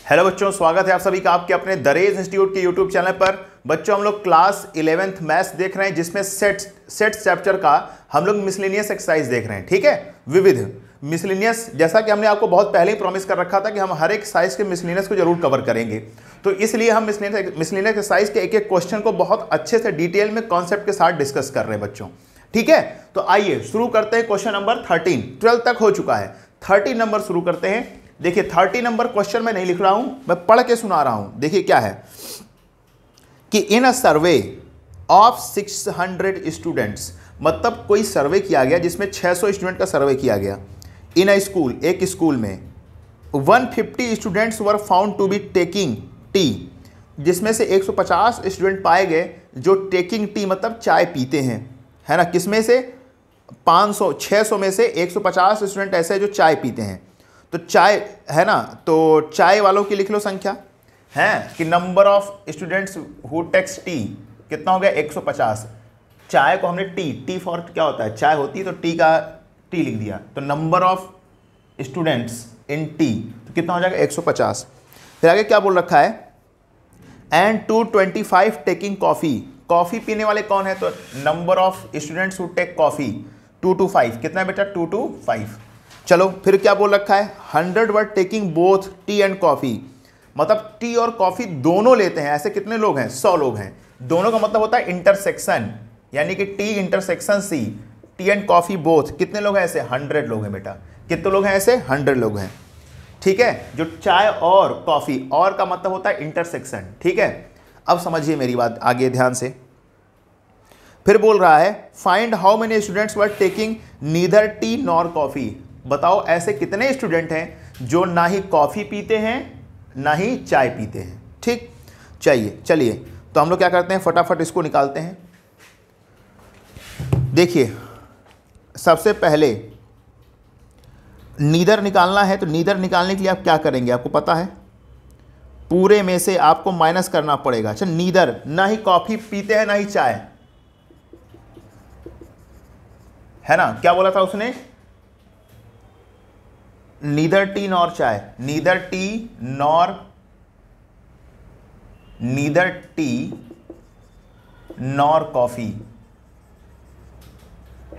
Hello बच्चों, स्वागत है आप सभी का आपके अपने दरेज इंस्टीट्यूट के यूट्यूब चैनल पर। बच्चों, हम लोग क्लास 11th मैथ्स देख रहे हैं, जिसमें सेट चैप्टर का हम लोग मिसलेनियस एक्सरसाइज देख रहे हैं। ठीक है, विविध मिसलेनियस, जैसा कि हमने आपको बहुत पहले ही प्रॉमिस कर रखा था कि हम हर एक साइज के मिसलेनियस को जरूर कवर करेंगे। तो इसलिए हम मिसलेनियस एक्सरसाइज के एक एक क्वेश्चन को बहुत अच्छे से डिटेल में कॉन्सेप्ट के साथ डिस्कस कर रहे हैं बच्चों। ठीक है, तो आइए शुरू करते हैं। क्वेश्चन नंबर 13, 12 तक हो चुका है, 13 नंबर शुरू करते हैं। देखिए 30 नंबर क्वेश्चन मैं नहीं लिख रहा हूं, मैं पढ़ के सुना रहा हूं। देखिए क्या है कि in a survey of 600 students, मतलब कोई सर्वे किया गया जिसमें 600 स्टूडेंट का सर्वे किया गया। इन अ स्कूल, एक स्कूल में 150 students were found to be taking tea, जिसमें से 150 स्टूडेंट पाए गए जो टेकिंग टी मतलब चाय पीते हैं, है ना। किसमें से? 600 में से 150 स्टूडेंट ऐसे हैं जो चाय पीते हैं। तो चाय है ना, तो चाय वालों की लिख लो संख्या है कि number of students who takes tea कितना हो गया? 150। चाय को हमने टी फॉर क्या होता है? चाय होती है, तो टी का टी लिख दिया। तो number of students in T तो कितना हो जाएगा? 150। फिर आगे क्या बोल रखा है? एंड 225 टेकिंग कॉफी, कॉफी पीने वाले कौन है? तो number of students who take coffee 2 to 5, कितना है बेटा? 2 to 5। चलो फिर क्या बोल रखा है? 100 were taking both T and coffee, मतलब टी और कॉफी दोनों लेते हैं। ऐसे कितने लोग हैं? 100 लोग हैं। दोनों का मतलब होता है इंटरसेक्शन, यानी कि T intersection C, T and coffee both. कितने लोग हैं ऐसे? 100 लोग हैं बेटा। कितने लोग हैं ऐसे? 100 लोग हैं। ठीक है, जो चाय और कॉफी, और का मतलब होता है इंटरसेक्शन। ठीक है, अब समझिए मेरी बात आगे ध्यान से। फिर बोल रहा है find how many students were taking neither T nor coffee, बताओ ऐसे कितने स्टूडेंट हैं जो ना ही कॉफी पीते हैं ना ही चाय पीते हैं। ठीक, चलिए तो हम लोग क्या करते हैं, फटाफट इसको निकालते हैं। देखिए सबसे पहले नीदर निकालना है, तो नीदर निकालने के लिए आप क्या करेंगे आपको पता है? पूरे में से आपको माइनस करना पड़ेगा। अच्छा, नीदर, ना ही कॉफी पीते हैं ना ही चाय, है ना। क्या बोला था उसने? नीदर टी नॉर चाय, नीदर टी नॉर कॉफी,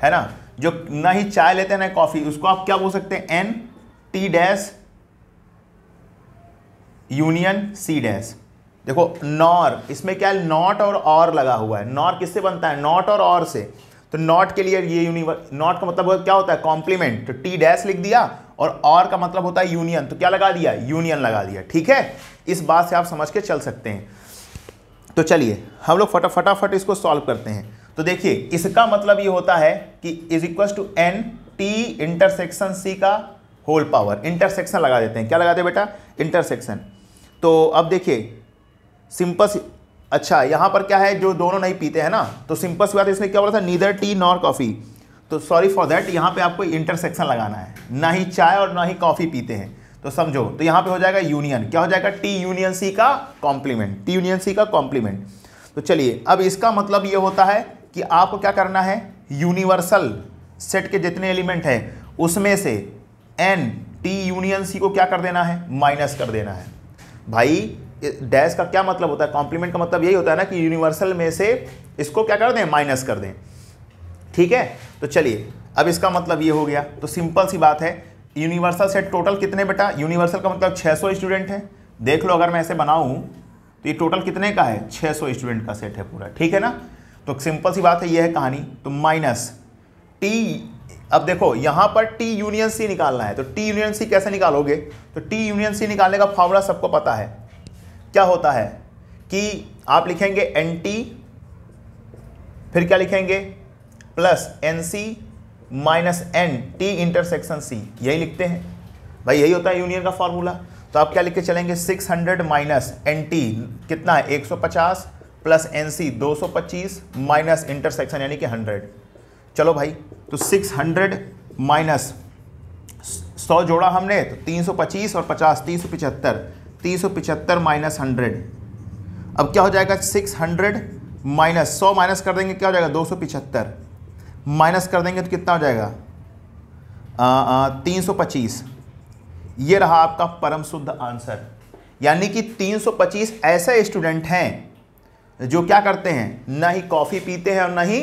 है ना। जो ना ही चाय लेते हैं ना कॉफी, उसको आप क्या बोल सकते हैं? N T dash union C dash. देखो नॉर, इसमें क्या है? नॉट और लगा हुआ है। नॉर किससे बनता है? नॉट और से। तो नॉट के लिए ये नॉट का मतलब क्या होता है? कॉम्प्लीमेंट। तो टी डैश लिख दिया, और का मतलब होता है यूनियन, तो क्या लगा दिया? यूनियन लगा दिया। ठीक है, इस बात से आप समझ के चल सकते हैं। तो चलिए हम लोग फटाफट इसको सॉल्व करते हैं। तो देखिए इसका मतलब ये होता है कि is equal to n T intersection C का होल पावर। इंटरसेक्शन लगा देते हैं। क्या लगाते हैं बेटा? इंटरसेक्शन। तो अब देखिए सिंपल, अच्छा यहाँ पर क्या है? जो दोनों नहीं पीते हैं ना, तो सिंपल सी बात है, इसमें क्या बोला था? Neither T nor coffee. तो सॉरी फॉर दैट, यहाँ पे आपको इंटरसेक्शन लगाना है। ना ही चाय और ना ही कॉफी पीते हैं, तो समझो, तो यहाँ पे हो जाएगा यूनियन। क्या हो जाएगा? टी यूनियन सी का कॉम्प्लीमेंट, टी यूनियन सी का कॉम्प्लीमेंट। तो चलिए अब इसका मतलब ये होता है कि आपको क्या करना है? यूनिवर्सल सेट के जितने एलिमेंट हैं उसमें से एन टी यूनियन सी को क्या कर देना है? माइनस कर देना है। भाई डैश का क्या मतलब होता है? कॉम्प्लीमेंट का मतलब यही होता है ना कि यूनिवर्सल में से इसको क्या कर दें? माइनस कर दें। ठीक है, तो चलिए अब इसका मतलब ये हो गया। तो सिंपल सी बात है, यूनिवर्सल सेट टोटल कितने बेटा? यूनिवर्सल का मतलब 600 स्टूडेंट है। देख लो अगर मैं ऐसे बनाऊं तो ये टोटल कितने का है? 600 स्टूडेंट का सेट है पूरा। ठीक है ना, तो सिंपल सी बात है, ये है कहानी। तो माइनस टी, अब देखो यहां पर टी यूनियन सी निकालना है, तो टी यूनियन सी कैसे निकालोगे? तो टी यूनियन सी निकालने का फॉर्मूला सबको पता है। क्या होता है कि आप लिखेंगे एन टी, फिर क्या लिखेंगे? Plus n C minus n T intersection C, यही लिखते हैं भाई, यही होता है यूनियन का फॉर्मूला। तो आप क्या लिख के चलेंगे? 600 माइनस एन टी कितना है? 150 plus n C 225 minus intersection यानी कि 100। चलो भाई, तो 600 माइनस 100 जोड़ा हमने तो 325 और 50 375 माइनस 100। अब क्या हो जाएगा? 600 माइनस 100 माइनस कर देंगे, क्या हो जाएगा? 275 माइनस कर देंगे तो कितना हो जाएगा? 325। ये रहा आपका परम शुद्ध आंसर। यानी कि 325 ऐसे स्टूडेंट हैं जो क्या करते हैं, ना ही कॉफ़ी पीते हैं और ना ही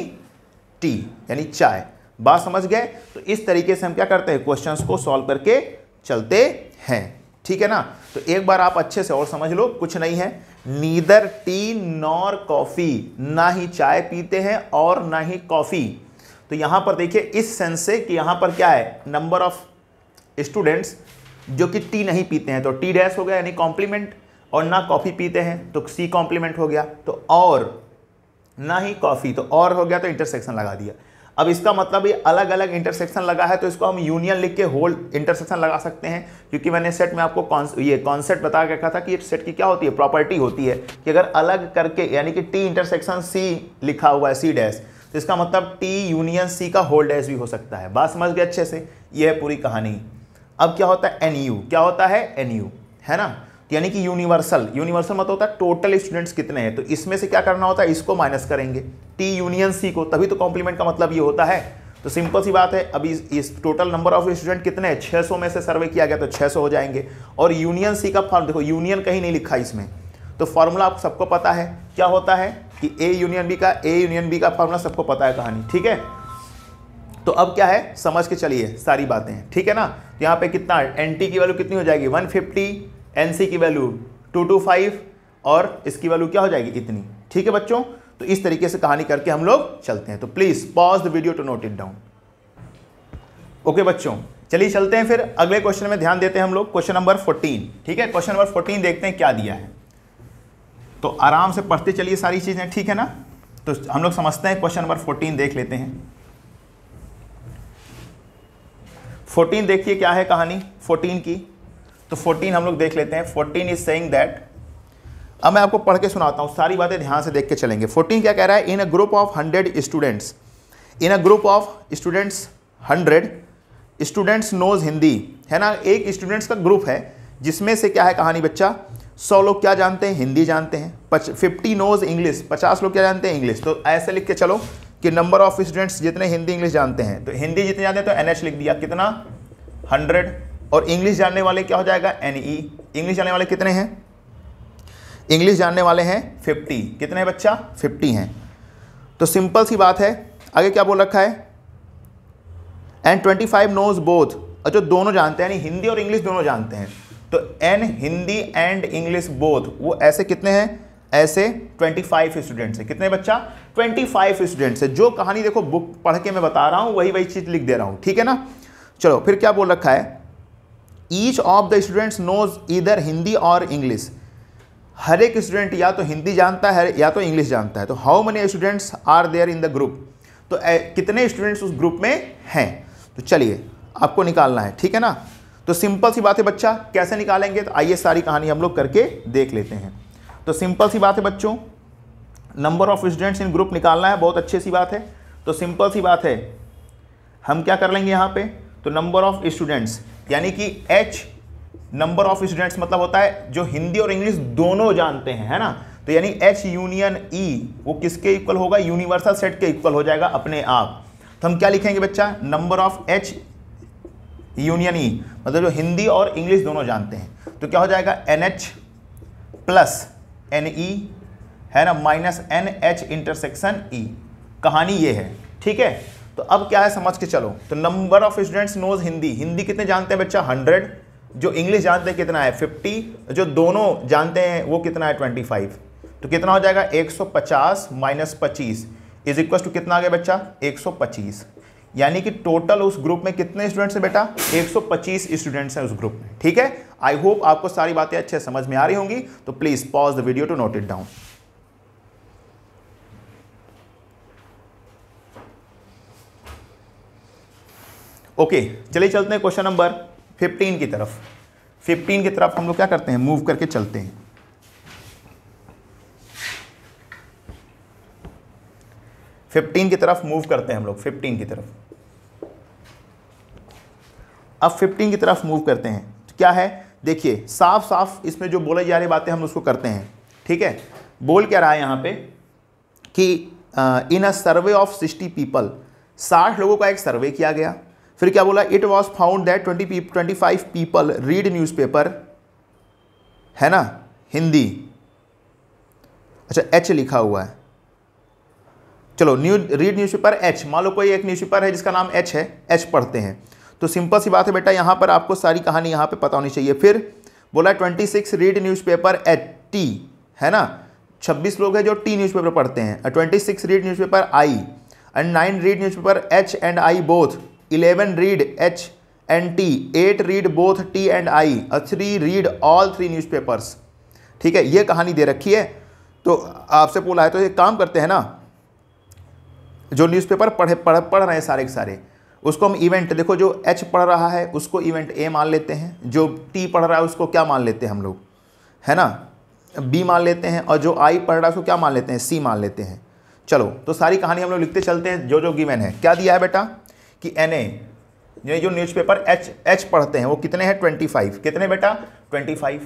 टी यानी चाय। बात समझ गए? तो इस तरीके से हम क्या करते हैं, क्वेश्चंस को सॉल्व करके चलते हैं, ठीक है ना। तो एक बार आप अच्छे से और समझ लो, कुछ नहीं है, नीदर टी नॉर कॉफ़ी, ना ही चाय पीते हैं और ना ही कॉफ़ी। तो यहां पर देखिए इस सेंस से कि यहां पर क्या है, नंबर ऑफ स्टूडेंट्स जो कि टी नहीं पीते हैं, तो टी डैश हो गया यानी कॉम्प्लीमेंट, और ना कॉफ़ी पीते हैं तो सी कॉम्प्लीमेंट हो गया, तो और ना ही कॉफ़ी तो और हो गया, तो इंटरसेक्शन लगा दिया। अब इसका मतलब ये अलग अलग इंटरसेक्शन लगा है, तो इसको हम यूनियन लिख के होल इंटरसेक्शन लगा सकते हैं, क्योंकि मैंने सेट में आपको ये कॉन्सेप्ट बता के रखा था कि सेट की क्या होती है, प्रॉपर्टी होती है कि अगर अलग करके यानी कि टी इंटरसेक्शन सी लिखा हुआ है सी डैश, तो इसका मतलब टी यूनियन सी का होल डैश भी हो सकता है। बात समझ गए अच्छे से? ये है पूरी कहानी। अब क्या होता है एन यू, क्या होता है एन यू, है ना, यानी कि यूनिवर्सल। यूनिवर्सल मतलब होता है टोटल स्टूडेंट्स कितने हैं, तो इसमें से क्या करना होता है, इसको माइनस करेंगे टी यूनियन सी को, तभी तो कॉम्प्लीमेंट का मतलब ये होता है। तो सिंपल सी बात है, अभी इस टोटल नंबर ऑफ स्टूडेंट कितने हैं, 600 में से सर्वे किया गया तो 600 हो जाएंगे। और यूनियन सी का फॉर्म देखो, यूनियन कहीं नहीं लिखा इसमें, तो फॉर्मूला आप सबको पता है क्या होता है कि ए यूनियन बी का फॉर्मूला सबको पता है कहानी, ठीक है। तो अब क्या है, समझ के चलिए सारी बातें, ठीक है ना। तो यहाँ पे कितना एन टी की वैल्यू कितनी हो जाएगी 150, एन सी की वैल्यू 225 और इसकी वैल्यू क्या हो जाएगी इतनी, ठीक है बच्चों। तो इस तरीके से कहानी करके हम लोग चलते हैं। तो please pause the video to note it down. Okay बच्चों, चलिए चलते हैं फिर अगले क्वेश्चन में ध्यान देते हैं हम लोग, क्वेश्चन नंबर 14, ठीक है। क्वेश्चन नंबर 14 देखते हैं क्या दिया है, तो आराम से पढ़ते चलिए सारी चीजें, ठीक है ना। तो हम लोग समझते हैं, क्वेश्चन नंबर 14 देख लेते हैं। 14 देखिए क्या है कहानी 14 की, तो 14 हम लोग देख लेते हैं। 14 इज सेइंग दैट, अब मैं आपको पढ़ के सुनाता हूं, सारी बातें ध्यान से देख के चलेंगे। 14 क्या कह रहा है, in a group of 100 students, in a group of students 100 students knows Hindi, है ना। एक स्टूडेंट्स का ग्रुप है जिसमें से क्या है कहानी बच्चा, 100 लोग क्या जानते हैं, हिंदी जानते हैं। 50 नोज इंग्लिश, 50 लोग क्या जानते हैं, इंग्लिश। तो ऐसे लिख के चलो कि नंबर ऑफ स्टूडेंट्स जितने हिंदी इंग्लिश जानते हैं, तो हिंदी जितने जानते हैं तो NH लिख दिया, कितना 100, और इंग्लिश जानने वाले क्या हो जाएगा NE। इंग्लिश जानने वाले कितने हैं, इंग्लिश जानने वाले हैं 50, कितने हैं बच्चा 50 हैं। तो सिंपल सी बात है, आगे क्या बोल रखा है, एंड 25 नोज बोथ, और जो दोनों जानते हैं यानी हिंदी और इंग्लिश दोनों जानते हैं, तो n Hindi and English both, वो ऐसे कितने हैं, ऐसे 25 स्टूडेंट्स हैं। कितने बच्चा 25 स्टूडेंट्स है। जो कहानी देखो बुक पढ़ के मैं बता रहा हूं वही चीज लिख दे रहा हूं, ठीक है ना। चलो फिर क्या बोल रखा है, each of the students knows either Hindi और इंग्लिश, हर एक स्टूडेंट या तो हिंदी जानता है या तो इंग्लिश जानता है। तो how many students are there in the group, तो कितने स्टूडेंट्स उस ग्रुप में हैं। तो चलिए आपको निकालना है, ठीक है ना। तो सिंपल सी बात है बच्चा, कैसे निकालेंगे, तो आइए सारी कहानी हम लोग करके देख लेते हैं। तो सिंपल सी बात है बच्चों, number of students in group निकालना है, बहुत अच्छी सी बात है। तो सिंपल सी बात है, हम क्या कर लेंगे यहाँ पे, तो नंबर ऑफ स्टूडेंट्स यानी कि H नंबर ऑफ स्टूडेंट्स मतलब होता है जो हिंदी और इंग्लिश दोनों जानते हैं, है ना। तो यानी H यूनियन E वो किसके इक्वल होगा, यूनिवर्सल सेट के इक्वल हो जाएगा अपने आप। तो हम क्या लिखेंगे बच्चा, number of H union E मतलब जो हिंदी और इंग्लिश दोनों जानते हैं, तो क्या हो जाएगा NH प्लस NE, है ना, माइनस NH इंटरसेक्शन E। कहानी ये है, ठीक है। तो अब क्या है समझ के चलो, तो number of students knows Hindi, Hindi कितने जानते हैं बच्चा 100, जो इंग्लिश जानते हैं कितना है 50, जो दोनों जानते हैं वो कितना है 25। तो कितना हो जाएगा 150 माइनस 25 इज इक्वल टू कितना आ गया बच्चा 125। यानी कि टोटल उस ग्रुप में कितने स्टूडेंट्स हैं बेटा 125 स्टूडेंट्स हैं उस ग्रुप में, ठीक है। आई होप आपको सारी बातें अच्छे समझ में आ रही होंगी। तो please pause the video to note it down. Okay चलिए चलते हैं क्वेश्चन नंबर 15 की तरफ। 15 की तरफ हम लोग क्या करते हैं, मूव करके चलते हैं। फिफ्टीन की तरफ मूव करते हैं हम लोग, 15 की तरफ। अब 15 की तरफ मूव करते हैं, तो क्या है देखिए, साफ साफ इसमें जो बोले जा रही बातें हम उसको करते हैं, ठीक है। बोल क्या रहा है यहाँ पे कि in a survey of 60 people, 60 लोगों का एक सर्वे किया गया। फिर क्या बोला, it was found that 25 people read newspaper, है ना, हिंदी, अच्छा एच लिखा हुआ है, चलो रीड न्यूज़पेपर एच, मान लो कोई एक न्यूज़पेपर है जिसका नाम एच है, एच पढ़ते हैं, तो सिंपल सी बात है बेटा, यहाँ पर आपको सारी कहानी यहाँ पे पता होनी चाहिए। फिर बोला 26 रीड न्यूज़पेपर एच टी, है ना, 26 लोग हैं जो टी न्यूज़पेपर पढ़ते हैं, 26 read newspaper I, and 9 read newspaper H and I both, 11 read H and T, 8 read both T and I, 3 read all 3 newspapers. ठीक है, ये कहानी दे रखी है, तो आपसे बोला है तो एक काम करते हैं ना, जो न्यूज़पेपर पढ़ रहे हैं सारे के सारे, उसको हम इवेंट, देखो जो एच पढ़ रहा है उसको इवेंट ए मान लेते हैं, जो टी पढ़ रहा है उसको क्या मान लेते हैं हम लोग, है ना, बी मान लेते हैं, और जो आई पढ़ रहा है उसको क्या मान लेते हैं, सी मान लेते हैं। चलो तो सारी कहानी हम लोग लिखते चलते हैं, जो जो गिवन है। क्या दिया है बेटा कि एन ए जो न्यूज़पेपर एच पढ़ते हैं वो कितने हैं, 25, कितने बेटा 25।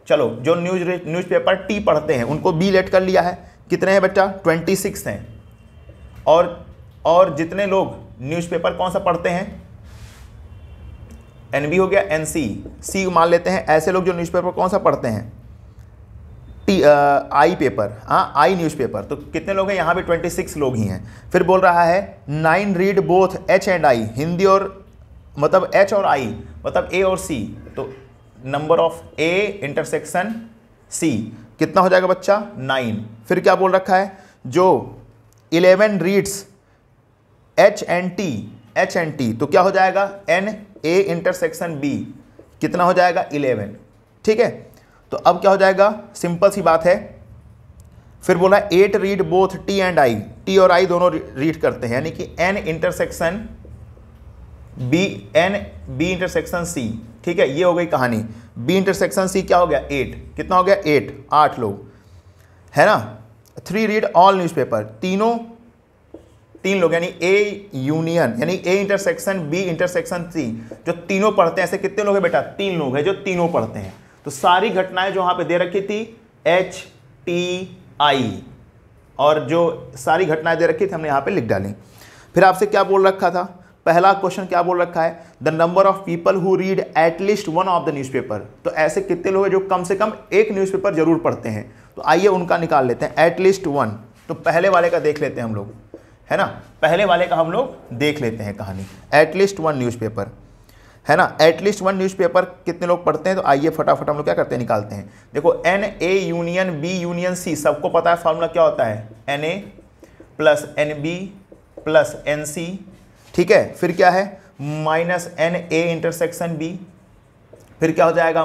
चलो जो न्यूज़पेपर टी पढ़ते हैं उनको बी लेट कर लिया है, कितने हैं बेटा 26 हैं, और जितने लोग न्यूज़पेपर कौन सा पढ़ते हैं, एनबी हो गया, एनसी, सी मान लेते हैं, ऐसे लोग जो न्यूज़पेपर कौन सा पढ़ते हैं, आई पेपर, हाँ आई न्यूज़पेपर, तो कितने लोग हैं यहाँ पे 26 लोग ही हैं। फिर बोल रहा है 9 read both H and I, Hindi और मतलब एच और आई मतलब ए और सी, तो number of A intersection C कितना हो जाएगा बच्चा 9। फिर क्या बोल रखा है, जो 11 रीड्स एच एंड टी, तो क्या हो जाएगा एन ए इंटरसेक्शन बी, कितना हो जाएगा 11। ठीक है, तो अब क्या हो जाएगा, सिंपल सी बात है। फिर बोला 8 read both T and I, T और आई दोनों रीड करते हैं, यानी कि n intersection B, n B intersection C. ठीक है, ये हो गई कहानी। बी इंटरसेक्शन सी क्या हो गया 8, कितना हो गया 8 लोग, है ना। 3 रीड ऑल न्यूज़पेपर, तीन लोग, यानी ए यूनियन, यानी A intersection B intersection C, जो तीनों पढ़ते हैं। ऐसे कितने लोग हैं बेटा 3 लोग हैं जो तीनों पढ़ते हैं। तो सारी घटनाएं जो यहाँ पे दे रखी थी एच टी आई, और जो सारी घटनाएं दे रखी थी हमने यहाँ पे लिख डाली। फिर आपसे क्या बोल रखा था, पहला क्वेश्चन क्या बोल रखा है, the number of people who read at least one of the newspaper, तो ऐसे कितने लोग हैं जो कम से कम एक न्यूज़पेपर जरूर पढ़ते हैं। तो आइए उनका निकाल लेते हैं, एटलीस्ट वन। तो पहले वाले का देख लेते हैं हम लोग, है ना, पहले वाले का हम लोग देख लेते हैं कहानी, एटलीस्ट वन न्यूज़पेपर, है ना। एटलीस्ट वन न्यूज़पेपर कितने लोग पढ़ते हैं, तो आइए फटाफट हम लोग क्या करते हैं, निकालते हैं। देखो n A union B union C, सबको पता है फॉर्मूला क्या होता है, n A plus n B plus n C. ठीक है, फिर क्या है minus n A intersection B, फिर क्या हो जाएगा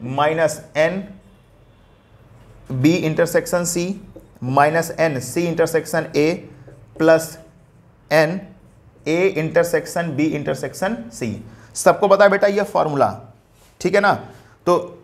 minus n B intersection C minus n C intersection A plus n A intersection B intersection C. सबको पता है बेटा ये फॉर्मूला, ठीक है ना। तो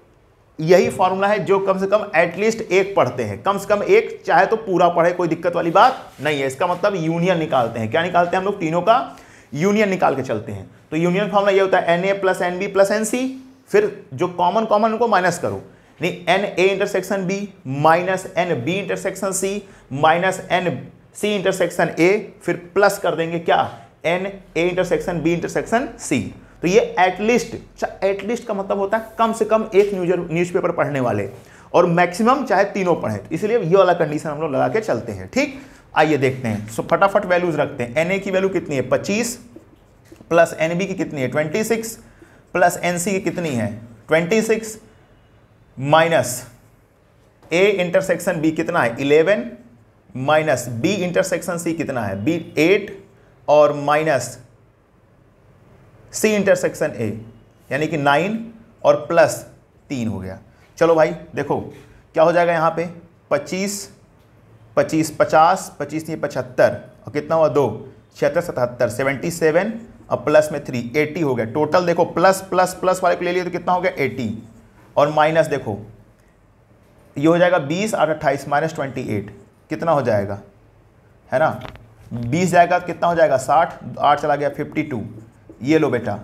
यही फॉर्मूला है जो कम से कम एटलीस्ट एक पढ़ते हैं, कम से कम एक, चाहे तो पूरा पढ़े, कोई दिक्कत वाली बात नहीं है। इसका मतलब यूनियन निकालते हैं, क्या निकालते हैं हम लोग, तीनों का यूनियन निकाल के चलते हैं। तो यूनियन फॉर्मूला ये होता है n A plus n B plus n C, फिर जो कॉमन उनको माइनस करो, नहीं n A intersection B minus n B intersection C minus n C intersection A, फिर प्लस कर देंगे क्या, n A intersection B intersection C. तो ये एटलीस्ट का मतलब होता है कम से कम एक न्यूज़पेपर पढ़ने वाले, और मैक्सिमम चाहे तीनों पढ़ें, तो इसलिए ये वाला कंडीशन हम लोग लगा के चलते हैं। ठीक, आइए देखते हैं। सो फटाफट वैल्यूज रखते हैं। एन ए की वैल्यू कितनी है 25 प्लस एन बी की कितनी है 26 प्लस एन सी की कितनी है 26 माइनस ए इंटरसेक्शन बी कितना है 11 माइनस बी इंटरसेक्शन सी कितना है बी 8 और माइनस सी इंटरसेक्शन ए यानी कि 9 और प्लस 3 हो गया। चलो भाई देखो क्या हो जाएगा यहाँ पे 25 25 50 25 नहीं 75 और कितना हुआ 2 76 77 77 और प्लस में 3 80 हो गया। टोटल देखो प्लस प्लस प्लस वाले को ले लिए तो कितना हो गया 80 और माइनस देखो ये हो जाएगा 20 और 28 माइनस 28 कितना हो जाएगा है ना 20 जाएगा कितना हो जाएगा 60 8 चला गया 52। ये लो बेटा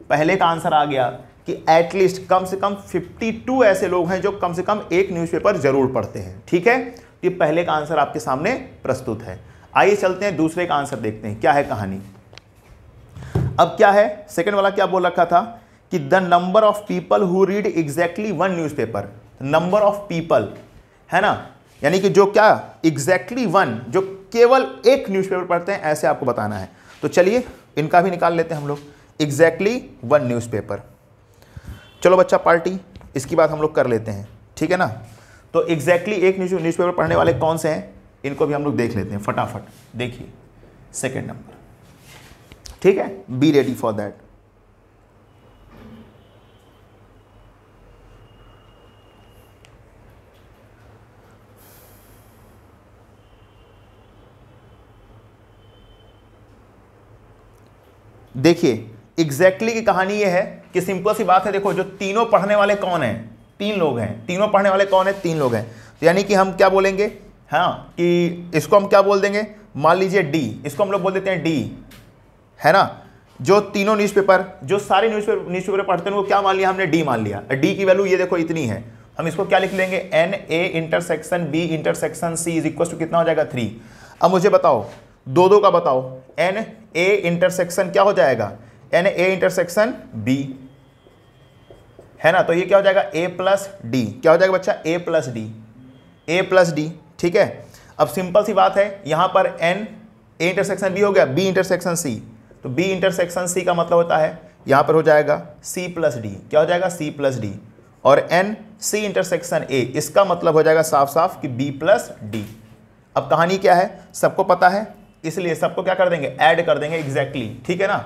पहले का आंसर आ गया कि एटलीस्ट कम से कम 52 ऐसे लोग हैं जो कम से कम एक न्यूज़पेपर जरूर पढ़ते हैं। ठीक है, ये पहले का आंसर आपके सामने प्रस्तुत है। आइए चलते हैं दूसरे का आंसर देखते हैं क्या है कहानी। अब क्या है सेकंड वाला क्या बोल रखा था कि the number of people who read exactly one newspaper, number of people, है ना, यानी कि जो क्या एग्जैक्टली वन, जो केवल एक न्यूज़पेपर पढ़ते हैं, ऐसे आपको बताना है। तो चलिए इनका भी निकाल लेते हैं हम लोग, एग्जैक्टली वन न्यूज़पेपर। चलो बच्चा पार्टी, इसकी बात हम लोग कर लेते हैं, ठीक है ना। तो एग्जैक्टली एक न्यूज़पेपर पढ़ने वाले कौन से हैं, इनको भी हम लोग देख लेते हैं फटाफट। देखिए सेकेंड नंबर, ठीक है, बी रेडी फॉर दैट। देखिए एग्जैक्टली की कहानी यह है कि सिंपल सी बात है, देखो जो तीनों पढ़ने वाले कौन हैं, 3 लोग हैं, तीनों पढ़ने वाले कौन है, 3 लोग हैं। तो यानी कि हम क्या बोलेंगे, हाँ, कि इसको हम क्या बोल देंगे, मान लीजिए डी, इसको हम लोग बोल देते हैं डी, है ना। जो तीनों न्यूज़पेपर, जो सारे न्यूज़पेपर पढ़ते हैं वो क्या मान लिया हमने, डी मान लिया। डी की वैल्यू ये देखो इतनी है, हम इसको क्या लिख लेंगे, n A intersection B intersection C is equal to कितना हो जाएगा, 3। अब मुझे बताओ दो का बताओ, एन ए इंटरसेक्शन क्या हो जाएगा, एन ए इंटरसेक्शन बी, है ना। तो ये क्या हो जाएगा, ए प्लस डी, क्या हो जाएगा बच्चा, ए प्लस डी, ए प्लस डी, ठीक है। अब सिंपल सी बात है, यहां पर एन ए इंटरसेक्शन बी हो गया, बी इंटरसेक्शन सी, तो बी इंटरसेक्शन सी का मतलब होता है यहां पर हो जाएगा सी प्लस डी, क्या हो जाएगा, सी प्लस डी, और एन सी इंटरसेक्शन ए, इसका मतलब हो जाएगा साफ साफ कि बी प्लस डी। अब कहानी क्या है, सबको पता है, इसलिए सबको क्या कर देंगे, ऐड कर देंगे एग्जैक्टली, ठीक है ना,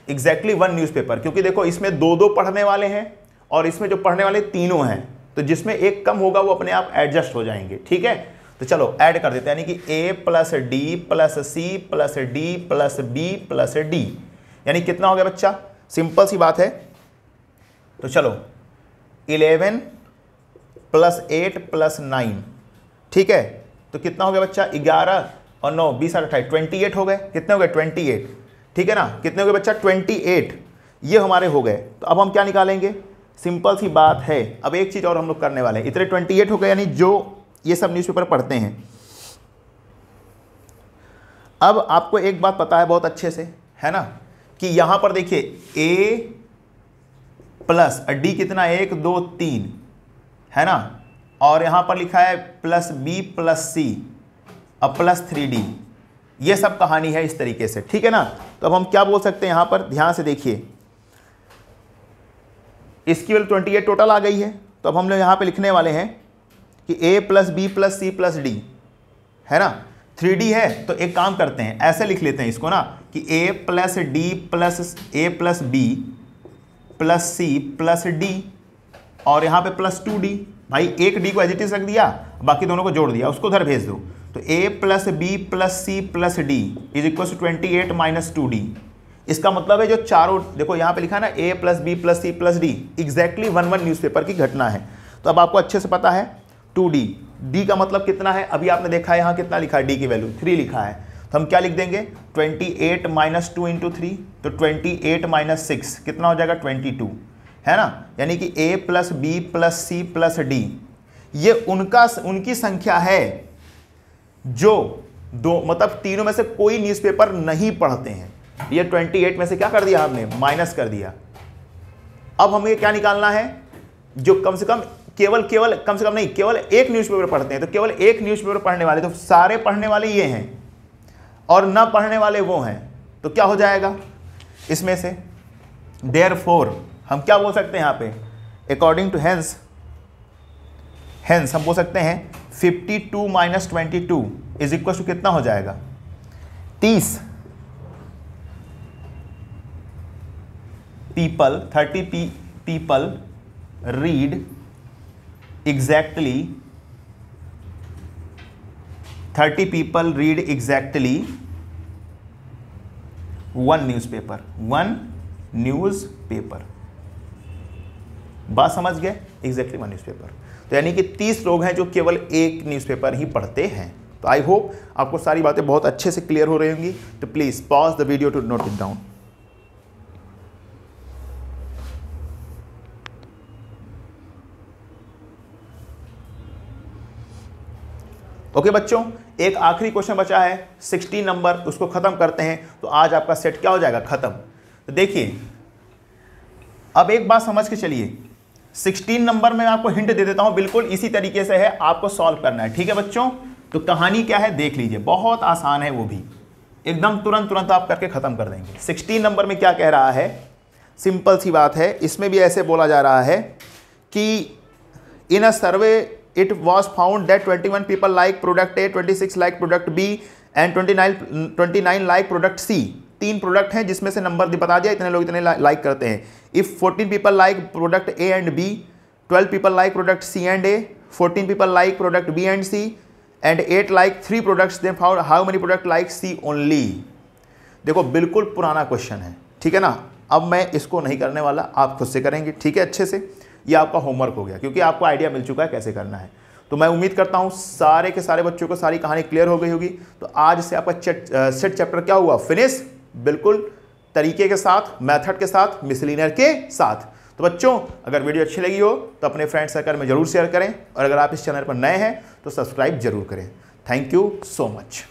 एग्जैक्टली वन न्यूज़पेपर। क्योंकि देखो इसमें 2 पढ़ने वाले हैं और इसमें जो पढ़ने वाले तीनों हैं, तो जिसमें एक कम होगा वो अपने आप एडजस्ट हो जाएंगे, ठीक है। तो चलो ऐड कर देते हैं, यानी कि A plus D plus C plus D plus B plus D, यानी कितना हो गया बच्चा, सिंपल सी बात है। तो चलो 11 प्लस 8 प्लस 9, ठीक है, तो कितना हो गया बच्चा, 11 और 9 20 और 28 28 हो गए, कितने हो गए, 28, ठीक है ना, कितने हो गए बच्चा, 28, ये हमारे हो गए। तो अब हम क्या निकालेंगे, सिंपल सी बात है, अब एक चीज़ और हम लोग करने वाले हैं, इतने 28 हो गए, यानी जो ये सब न्यूज़पेपर पढ़ते हैं। अब आपको एक बात पता है बहुत अच्छे से, है ना, कि यहां पर देखिए ए प्लस डी कितना, 1 2 3, है ना, और यहां पर लिखा है प्लस बी प्लस सी अब प्लस 3D, ये सब कहानी है इस तरीके से, ठीक है ना। तो अब हम क्या बोल सकते हैं, यहां पर ध्यान से देखिए, इसकी वैल्यू 28 टोटल आ गई है। तो अब हम लोग यहां पे लिखने वाले हैं कि a plus B plus C plus D, है ना, 3D है, तो एक काम करते हैं, ऐसे लिख लेते हैं इसको ना, कि a plus D plus A plus B plus C plus D, और यहाँ पे प्लस 2D, भाई एक डी को एज इट इज रख दिया, बाकी दोनों को जोड़ दिया, उसको उधर भेज दो। तो a plus B plus C plus D is equal to 28 minus 2D। इसका मतलब है जो चारों, देखो यहाँ पे लिखा है ना, a plus B plus C plus D, exactly 1 newspaper की घटना है। तो अब आपको अच्छे से पता है 2D, D का मतलब कितना है, अभी आपने देखा है यहाँ कितना लिखा है, D की वैल्यू 3 लिखा है, तो हम क्या लिख देंगे, 28 माइनस 2 इंटू 3, तो 28 माइनस 6 कितना हो जाएगा, 22, है ना। यानी कि a plus B plus C plus D, ये उनकी संख्या है जो दो, मतलब तीनों में से कोई न्यूज़पेपर नहीं पढ़ते हैं। ये 28 में से क्या कर दिया हमने, माइनस कर दिया। अब हमें क्या निकालना है, जो कम से कम कम से कम नहीं, केवल एक न्यूज़पेपर पढ़ते हैं। तो केवल एक न्यूज़पेपर पढ़ने वाले, तो सारे पढ़ने वाले ये हैं और ना पढ़ने वाले वो हैं, तो क्या हो जाएगा इसमें से, देयरफॉर हम क्या बोल सकते हैं यहाँ पे, अकॉर्डिंग टू हेंस हम बोल सकते हैं 52 माइनस 22 इज इक्वल टू कितना हो जाएगा, 30 people read exactly 30 people read exactly one newspaper बात समझ गए, एग्जैक्टली 1 न्यूज़पेपर। तो यानी कि 30 लोग हैं जो केवल एक न्यूज़पेपर ही पढ़ते हैं। तो आई होप आपको सारी बातें बहुत अच्छे से क्लियर हो रही होंगी। तो please pause the video to note it down. Okay बच्चों, एक आखिरी क्वेश्चन बचा है 16 नंबर, उसको खत्म करते हैं तो आज आपका सेट क्या हो जाएगा, खत्म। तो देखिए अब एक बात समझ के चलिए, 16 नंबर में मैं आपको हिंट दे देता हूं, बिल्कुल इसी तरीके से है, आपको सॉल्व करना है। ठीक है बच्चों, तो कहानी क्या है देख लीजिए, बहुत आसान है, वो भी एकदम तुरंत आप करके खत्म कर देंगे। 16 नंबर में क्या कह रहा है, सिंपल सी बात है, इसमें भी ऐसे बोला जा रहा है कि in a survey it was found that 21 people like product A, 26 like product B and 29 like product C. 3 product हैं जिसमें से नंबर बता दिया, इतने लोग इतने लाइक करते हैं। If 14 people like product A and B, 12 people like product C and A, 14 people like product B and C and 8 like 3 products, then found how many product like C only. देखो बिल्कुल पुराना question है, ठीक है ना। अब मैं इसको नहीं करने वाला, आप खुद से करेंगे, ठीक है अच्छे से। ये आपका होमवर्क हो गया, क्योंकि आपको आइडिया मिल चुका है कैसे करना है। तो मैं उम्मीद करता हूँ सारे के सारे बच्चों को सारी कहानी क्लियर हो गई होगी। तो आज से आपका सेट चैप्टर क्या हुआ, फिनिश, बिल्कुल तरीके के साथ, मेथड के साथ, मिसलिनियर के साथ। तो बच्चों अगर वीडियो अच्छी लगी हो तो अपने फ्रेंड सर्कल में जरूर शेयर करें, और अगर आप इस चैनल पर नए हैं तो सब्सक्राइब जरूर करें। Thank you so much.